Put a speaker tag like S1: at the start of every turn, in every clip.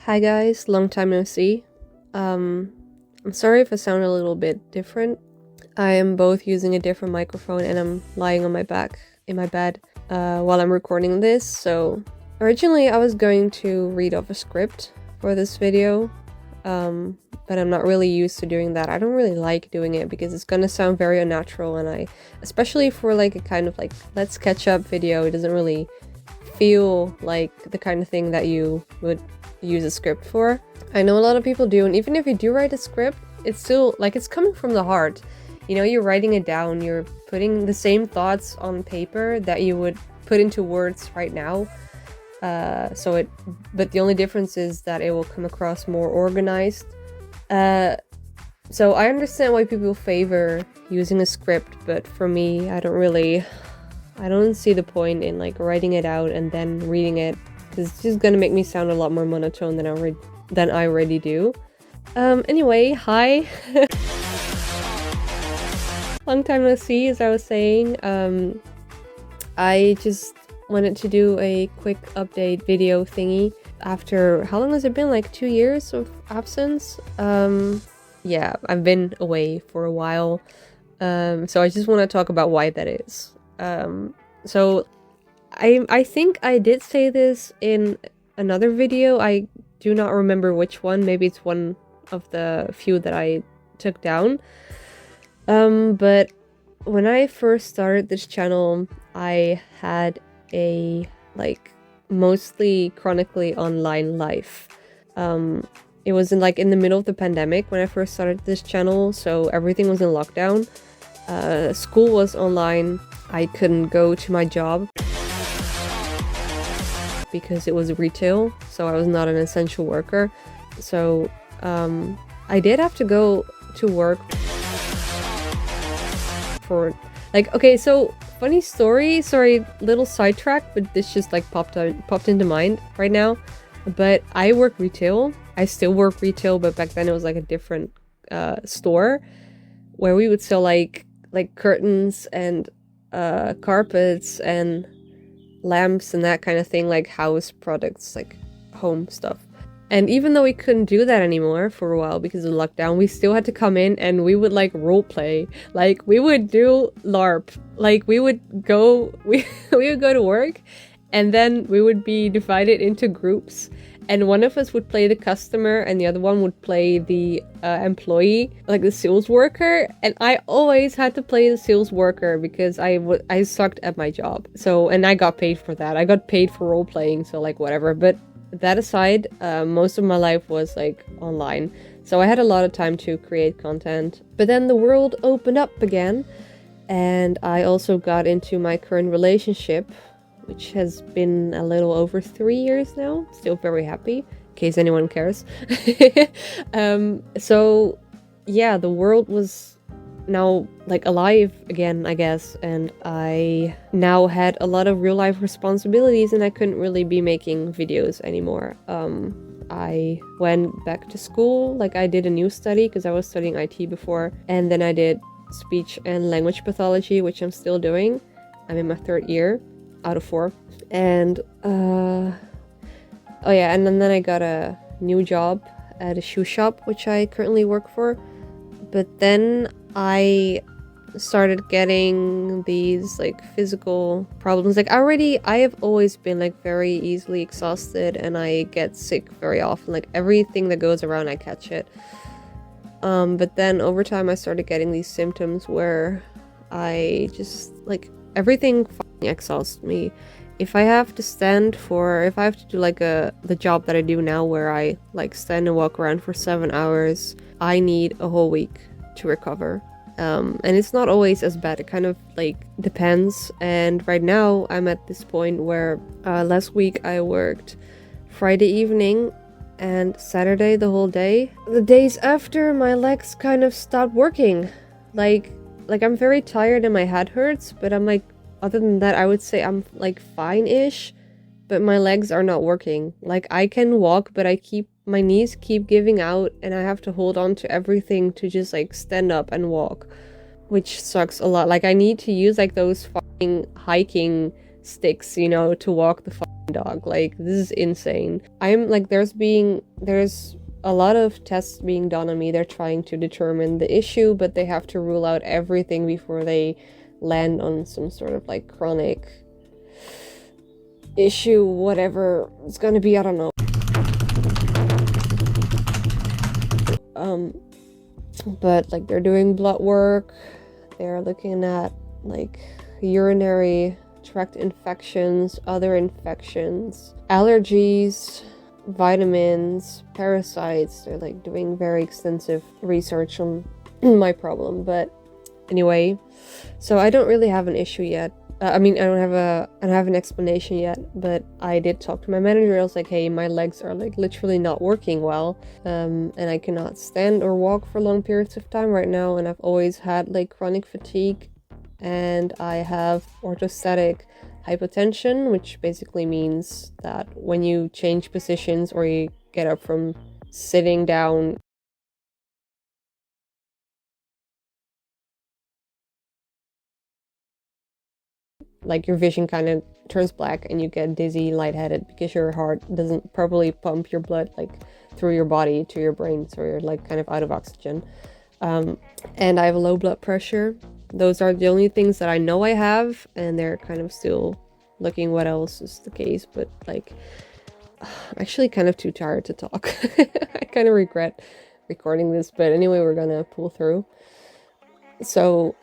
S1: Hi guys, long time no see. I'm sorry if I sound a little bit different. I am both using a different microphone and I'm lying on my back in my bed while I'm recording this. So originally I was going to read off a script for this video, but I'm not really used to doing that. I don't really like doing it because it's gonna sound very unnatural, and especially for like a kind of like let's catch up video, it doesn't really feel like the kind of thing that you would use a script for. I know a lot of people do, and even if you do write a script, it's still like it's coming from the heart. You know, you're writing it down, you're putting the same thoughts on paper that you would put into words right now. But the only difference is that it will come across more organized. So I understand why people favor using a script, but for me, I don't see the point in like writing it out and then reading it, because it's just gonna make me sound a lot more monotone than I already do. Anyway, hi. Long time no see, as I was saying. I just wanted to do a quick update video thingy after, how long has it been? Like 2 years of absence? Yeah, I've been away for a while. So I just want to talk about why that is. So I think I did say this in another video. I do not remember which one. Maybe it's one of the few that I took down. But when I first started this channel, I had a like mostly chronically online life. It was in the middle of the pandemic when I first started this channel, so everything was in lockdown. School was online. I couldn't go to my job because it was retail, so I was not an essential worker. So I did have to go to work for okay, so funny story, sorry, little sidetrack, but this just like popped into mind right now. But I work retail. I still work retail, but back then it was like a different store where we would sell like curtains and carpets and lamps and that kind of thing, like house products, like home stuff. And even though we couldn't do that anymore for a while because of lockdown, we still had to come in and we would like role play. Like we would do LARP. Like we would go to work, and then we would be divided into groups. And one of us would play the customer and the other one would play the employee, like the sales worker. And I always had to play the sales worker because I sucked at my job. So, and I got paid for that. I got paid for role playing, so like whatever. But that aside, most of my life was like online. So I had a lot of time to create content. But then the world opened up again. And I also got into my current relationship, which has been a little over 3 years now. Still very happy, in case anyone cares. So yeah, the world was now like alive again, I guess, and I now had a lot of real life responsibilities and I couldn't really be making videos anymore. I went back to school, like I did a new study because I was studying IT before, and then I did speech and language pathology, which I'm still doing. I'm in my 3rd year out of 4. And oh yeah, and then I got a new job at a shoe shop, which I currently work for. But then I started getting these like physical problems. Like I have always been like very easily exhausted, and I get sick very often. Like everything that goes around, I catch it. But then over time I started getting these symptoms where I just like everything exhausts me. If I have to do like the job that I do now where I like stand and walk around for 7 hours, I need a whole week to recover. And it's not always as bad. It kind of like depends. And right now I'm at this point where last week I worked Friday evening and Saturday the whole day. The days after, my legs kind of stopped working. Like I'm very tired and my head hurts, but I'm like, other than that, I would say I'm like fine-ish, but my legs are not working. Like I can walk, but my knees keep giving out and I have to hold on to everything to just like stand up and walk, which sucks a lot. Like I need to use like those fucking hiking sticks, you know, to walk the dog. Like, this is insane. I'm like, there's a lot of tests being done on me. They're trying to determine the issue, but they have to rule out everything before they land on some sort of like chronic issue, whatever it's gonna be, I don't know. But like, they're doing blood work, they're looking at like urinary tract infections, other infections, allergies, vitamins, parasites. They're like doing very extensive research on my problem. But anyway, so I don't really have an issue yet. I mean, I don't have an explanation yet, but I did talk to my manager. I was like, hey, my legs are like literally not working well, and I cannot stand or walk for long periods of time right now, and I've always had like chronic fatigue, and I have orthostatic hypotension, which basically means that when you change positions or you get up from sitting down, like your vision kind of turns black and you get dizzy, lightheaded, because your heart doesn't properly pump your blood like through your body to your brain, so you're like kind of out of oxygen. And I have low blood pressure. Those are the only things that I know I have, and they're kind of still looking what else is the case, but like, I'm actually kind of too tired to talk. I kind of regret recording this, but anyway, we're gonna pull through. So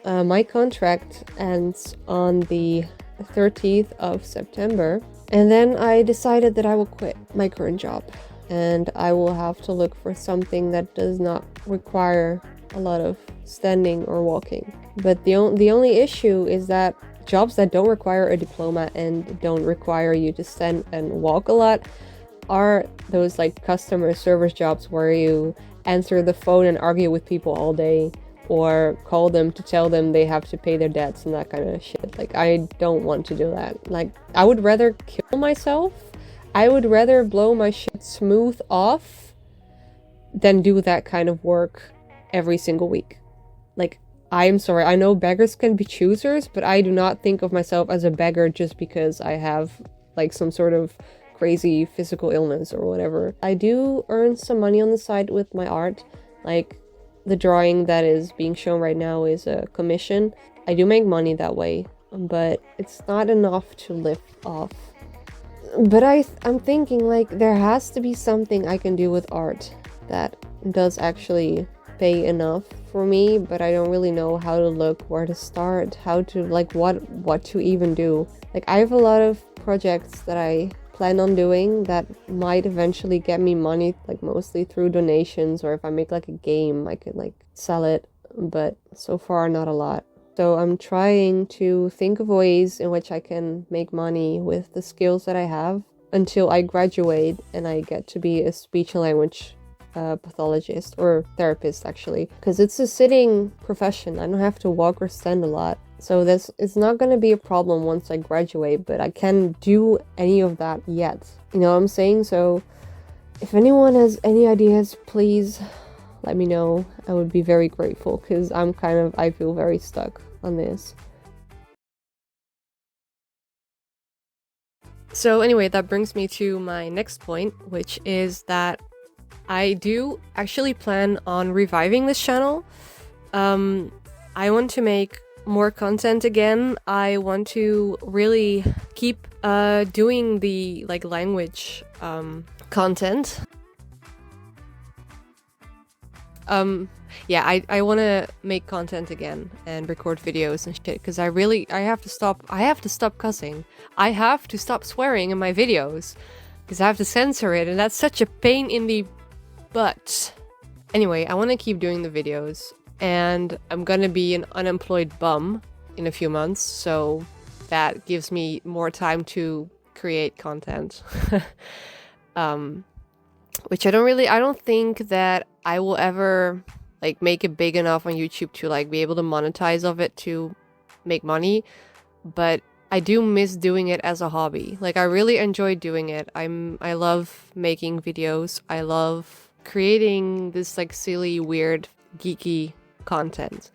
S1: my contract ends on the 30th of September, and then I decided that I will quit my current job, and I will have to look for something that does not require a lot of standing or walking. But the only issue is that jobs that don't require a diploma and don't require you to stand and walk a lot are those like customer service jobs where you answer the phone and argue with people all day, or call them to tell them they have to pay their debts and that kind of shit. Like, I don't want to do that. Like, I would rather kill myself. I would rather blow my shit smooth off than do that kind of work every single week. Like, I'm sorry, I know beggars can be choosers, but I do not think of myself as a beggar just because I have like some sort of crazy physical illness or whatever. I do earn some money on the side with my art. Like, the drawing that is being shown right now is a commission. I do make money that way, but it's not enough to live off. But I'm thinking like, there has to be something I can do with art that does actually pay enough for me, but I don't really know how to look, where to start, how to like what to even do. Like, I have a lot of projects that I plan on doing that might eventually get me money, like mostly through donations, or if I make like a game I could like sell it, but so far not a lot. So I'm trying to think of ways in which I can make money with the skills that I have until I graduate and I get to be a speech and language pathologist or therapist, actually, because it's a sitting profession. I don't have to walk or stand a lot. So it's not going to be a problem once I graduate, but I can't do any of that yet. You know what I'm saying? So if anyone has any ideas, please let me know. I would be very grateful, because I feel very stuck on this. So anyway, that brings me to my next point, which is that I do actually plan on reviving this channel. I want to make more content again. I want to really keep doing the like language content. Yeah, I want to make content again and record videos and shit, because I have to stop cussing. I have to stop swearing in my videos, because I have to censor it, and that's such a pain in the butt. Anyway, I want to keep doing the videos, and I'm gonna be an unemployed bum in a few months, so that gives me more time to create content. Which I don't think that I will ever like make it big enough on YouTube to like be able to monetize of it to make money, but I do miss doing it as a hobby. Like, I really enjoy doing it. I love making videos. I love creating this like silly, weird, geeky content,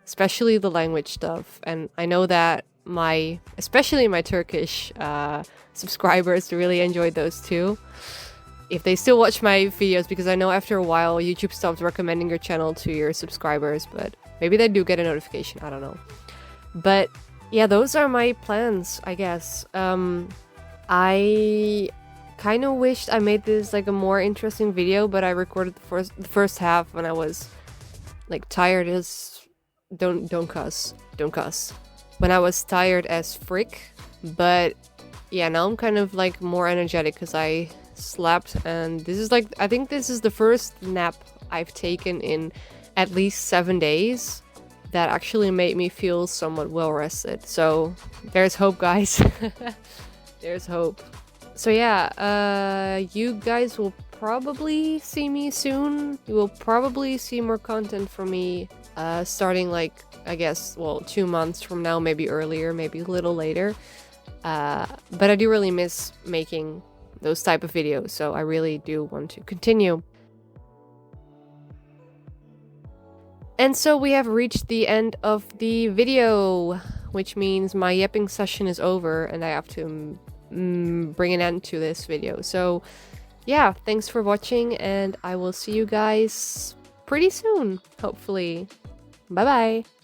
S1: especially the language stuff. And I know that especially my Turkish subscribers really enjoyed those too. If they still watch my videos, because I know after a while YouTube stops recommending your channel to your subscribers, but maybe they do get a notification, I don't know. But yeah, those are my plans, I guess. I kind of wished I made this like a more interesting video, but I recorded the first half when I was like tired as don't cuss. When I was tired as frick. But yeah, now I'm kind of like more energetic because I slept, and this is like, I think this is the first nap I've taken in at least 7 days that actually made me feel somewhat well rested. So there's hope, guys. There's hope. So yeah, you guys will probably see me soon. You will probably see more content from me starting like, I guess, well, 2 months from now, maybe earlier, maybe a little later. But I do really miss making those type of videos, so I really do want to continue. And so we have reached the end of the video, which means my yapping session is over and I have to bring an end to this video. So yeah, thanks for watching, and I will see you guys pretty soon, hopefully. Bye bye.